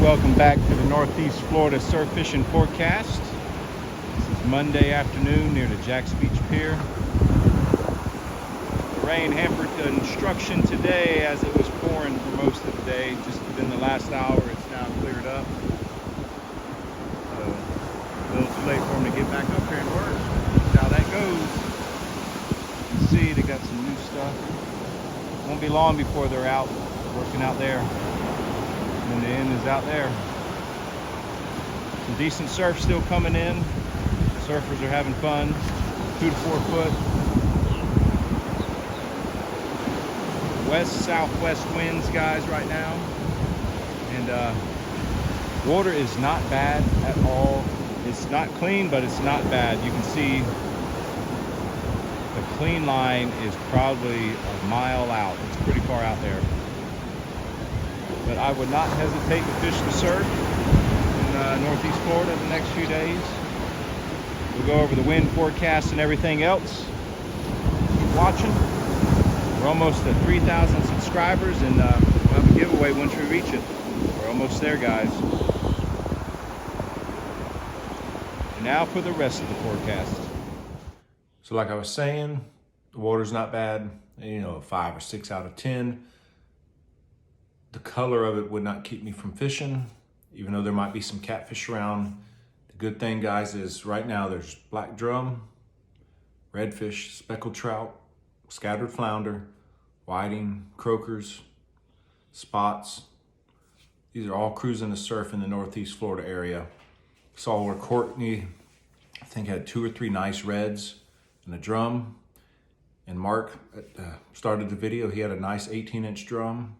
welcome back to the Northeast Florida surf fishing forecast. This is Monday afternoon near the Jacks Beach Pier. The rain hampered construction today as it was pouring for most of the day. Just within the last hour, it's now cleared up. So a little too late for them to get back up here and work. That's how that goes. You can see they got some new stuff. Won't be long before they're out working out there. And the end is out there. Some decent surf still coming in. Surfers are having fun. 2 to 4 foot. West-southwest winds, guys, right now. And water is not bad at all. It's not clean, but it's not bad. You can see the clean line is probably a mile out. It's pretty far out there. But I would not hesitate to fish the surf in Northeast Florida the next few days. We'll go over the wind forecast and everything else. Keep watching. We're almost at 3,000 subscribers, and we'll have a giveaway once we reach it. We're almost there, guys. And now for the rest of the forecast. So like I was saying, the water's not bad. You know, 5 or 6 out of 10. The color of it would not keep me from fishing, even though there might be some catfish around. The good thing, guys, is right now there's black drum, redfish, speckled trout, scattered flounder, whiting, croakers, spots. These are all cruising the surf in the Northeast Florida area. Saw where Courtney, I think, had 2 or 3 nice reds in a drum. And Mark started the video. He had a nice 18-inch drum.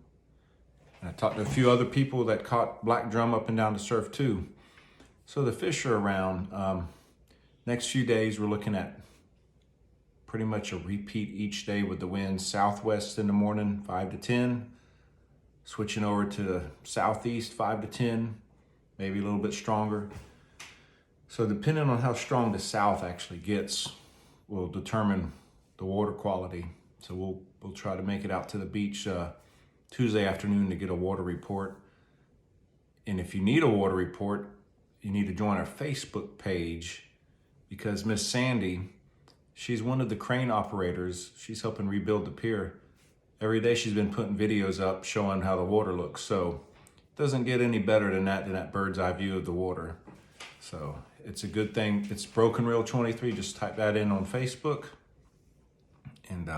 And I talked to a few other people that caught black drum up and down the surf too. So the fish are around. Next few days, we're looking at pretty much a repeat each day with the winds southwest in the morning, 5 to 10. Switching over to the southeast, 5 to 10, maybe a little bit stronger. So depending on how strong the south actually gets will determine the water quality. So we'll try to make it out to the beach Tuesday afternoon to get a water report. And if you need a water report, you need to join our Facebook page, because Miss Sandy, she's one of the crane operators. She's helping rebuild the pier. Every day she's been putting videos up showing how the water looks. So it doesn't get any better than that bird's eye view of the water. So it's a good thing. It's Broken Reel 23. Just type that in on Facebook. And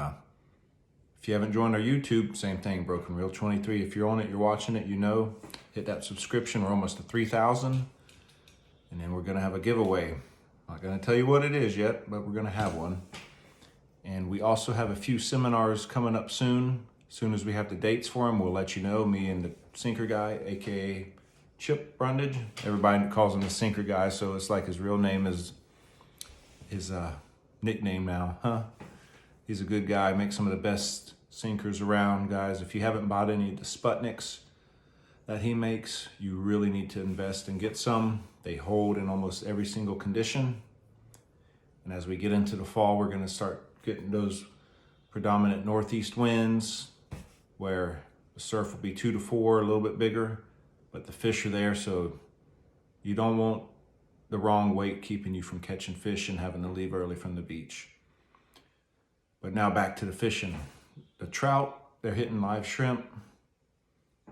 if you haven't joined our YouTube, same thing, Broken Reel 23. If you're on it, you're watching it, you know, hit that subscription. We're almost to 3,000. And then we're going to have a giveaway. Not going to tell you what it is yet, but we're going to have one. And we also have a few seminars coming up soon. As soon as we have the dates for them, we'll let you know. Me and the sinker guy, aka Chip Brundage. Everybody calls him the sinker guy, so it's like his real name is his nickname now, huh? He's a good guy, makes some of the best sinkers around, guys. If you haven't bought any of the Sputniks that he makes, you really need to invest and get some. They hold in almost every single condition. And as we get into the fall, we're gonna start getting those predominant northeast winds where the surf will be 2 to 4, a little bit bigger, but the fish are there, so you don't want the wrong weight keeping you from catching fish and having to leave early from the beach. But now back to the fishing. The trout, they're hitting live shrimp,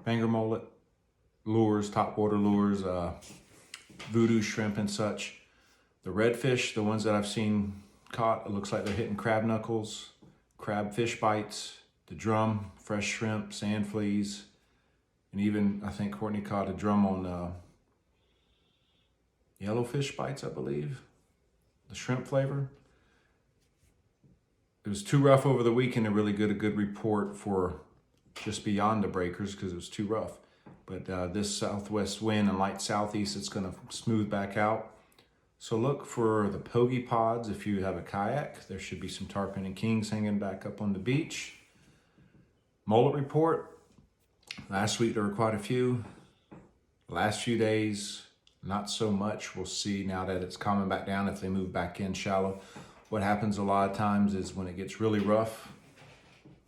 banger mullet, lures, topwater lures, voodoo shrimp and such. The redfish, the ones that I've seen caught, it looks like they're hitting crab knuckles, crab fish bites, the drum, fresh shrimp, sand fleas, and even I think Courtney caught a drum on yellowfish bites, I believe, the shrimp flavor. It was too rough over the weekend to really get a good report for just beyond the breakers because it was too rough. But this southwest wind and light southeast, it's going to smooth back out. So look for the pogie pods if you have a kayak. There should be some tarpon and kings hanging back up on the beach. Mullet report. Last week there were quite a few. The last few days, not so much. We'll see now that it's calming back down if they move back in shallow. What happens a lot of times is when it gets really rough,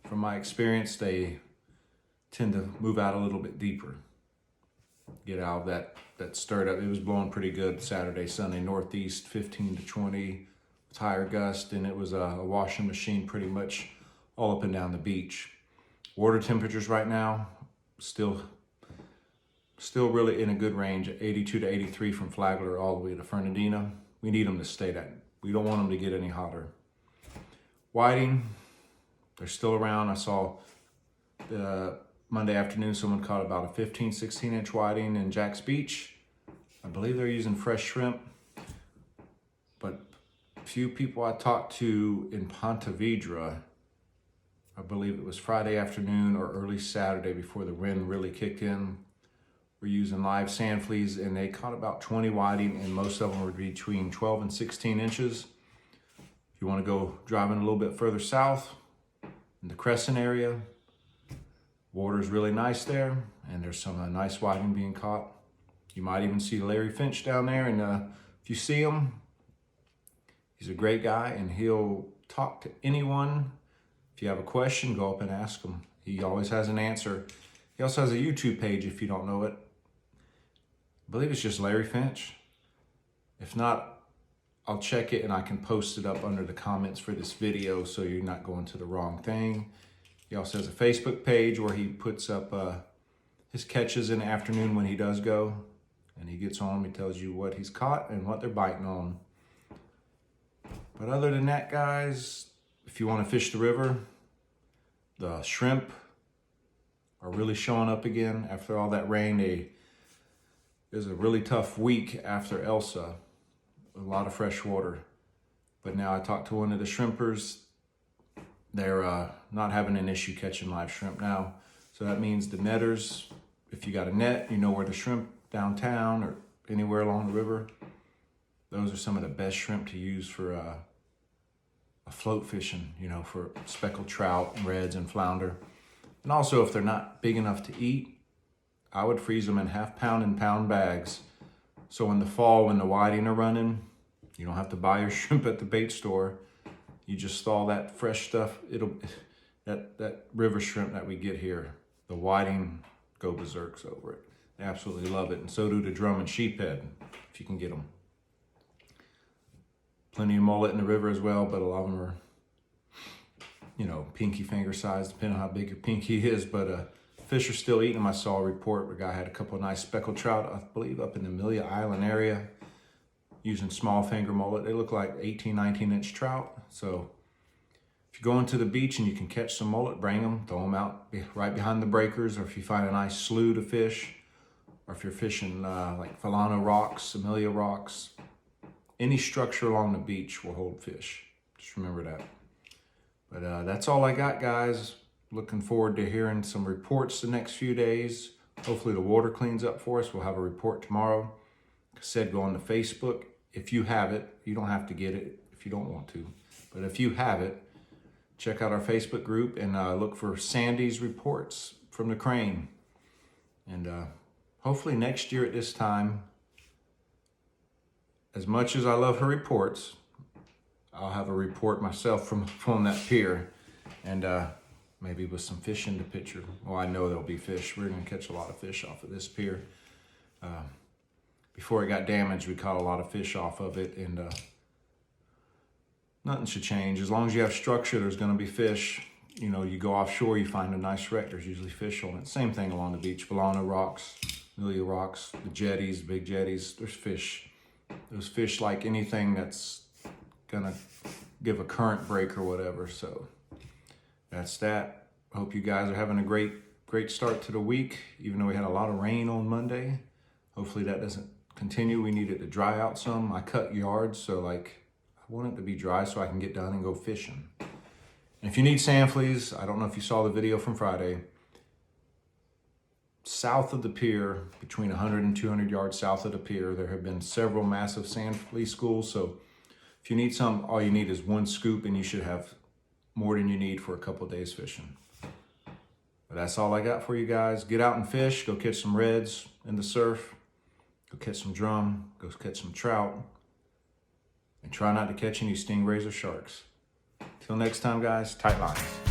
from my experience, they tend to move out a little bit deeper. get out of that stirred up. It was blowing pretty good Saturday, Sunday, northeast 15 to 20 with higher gust, and it was a washing machine pretty much all up and down the beach. Water temperatures right now, still really in a good range, 82 to 83 from Flagler all the way to Fernandina. We need them to stay that. We don't want them to get any hotter. Whiting, they're still around. I saw Monday afternoon someone caught about a 15, 16 inch whiting in Jack's Beach. I believe they're using fresh shrimp, but few people I talked to in Ponte Vedra, I believe it was Friday afternoon or early Saturday before the wind really kicked in, were using live sand fleas, and they caught about 20 whiting, and most of them were between 12 and 16 inches. If you want to go driving a little bit further south in the Crescent area, water's really nice there, and there's some nice whiting being caught. You might even see Larry Finch down there, and if you see him, he's a great guy, and he'll talk to anyone. If you have a question, go up and ask him. He always has an answer. He also has a YouTube page if you don't know it. I believe it's just Larry Finch. If not, I'll check it and I can post it up under the comments for this video so you're not going to the wrong thing. He also has a Facebook page where he puts up his catches in the afternoon when he does go. And he gets on, he tells you what he's caught and what they're biting on. But other than that, guys, if you want to fish the river, the shrimp are really showing up again after all that rain. It was a really tough week after Elsa, a lot of fresh water. But now I talked to one of the shrimpers. They're not having an issue catching live shrimp now. So that means the netters, if you got a net, you know where the shrimp downtown or anywhere along the river, those are some of the best shrimp to use for a float fishing, you know, for speckled trout and reds and flounder. And also if they're not big enough to eat, I would freeze them in half-pound and pound bags. So in the fall, when the whiting are running, you don't have to buy your shrimp at the bait store. You just thaw that fresh stuff. That river shrimp that we get here, the whiting go berserks over it. They absolutely love it. And so do the drum and sheephead, if you can get them. Plenty of mullet in the river as well, but a lot of them are, you know, pinky finger size, depending on how big your pinky is. But fish are still eating them. I saw a report where a guy had a couple of nice speckled trout, I believe up in the Amelia Island area, using small finger mullet. They look like 18, 19 inch trout. So if you go into the beach and you can catch some mullet, bring them, throw them out right behind the breakers, or if you find a nice slough to fish, or if you're fishing like Falana rocks, Amelia rocks, any structure along the beach will hold fish. Just remember that. But that's all I got, guys. Looking forward to hearing some reports the next few days. Hopefully the water cleans up for us. We'll have a report tomorrow. Like I said, go on to Facebook. If you have it, you don't have to get it if you don't want to. But if you have it, check out our Facebook group and look for Sandy's reports from the crane. And hopefully next year at this time, as much as I love her reports, I'll have a report myself from that pier, and maybe with some fish in the picture. Well, I know there'll be fish. We're gonna catch a lot of fish off of this pier. Before it got damaged, we caught a lot of fish off of it, and nothing should change. As long as you have structure, there's gonna be fish. You know, you go offshore, you find a nice wreck, there's usually fish on it. Same thing along the beach, Valano rocks, Amelia rocks, the jetties, big jetties, there's fish. There's fish like anything that's gonna give a current break or whatever. So that's that. Hope you guys are having a great start to the week, even though we had a lot of rain on Monday. Hopefully that doesn't continue. We need it to dry out some. I cut yards, so like I want it to be dry so I can get done and go fishing. And if you need sand fleas, I don't know if you saw the video from Friday, south of the pier, between 100 and 200 yards south of the pier, there have been several massive sand flea schools. So if you need some, all you need is one scoop and you should have more than you need for a couple of days fishing. But that's all I got for you guys. Get out and fish, go catch some reds in the surf, go catch some drum, go catch some trout, and try not to catch any stingrays or sharks. Till next time, guys, tight lines.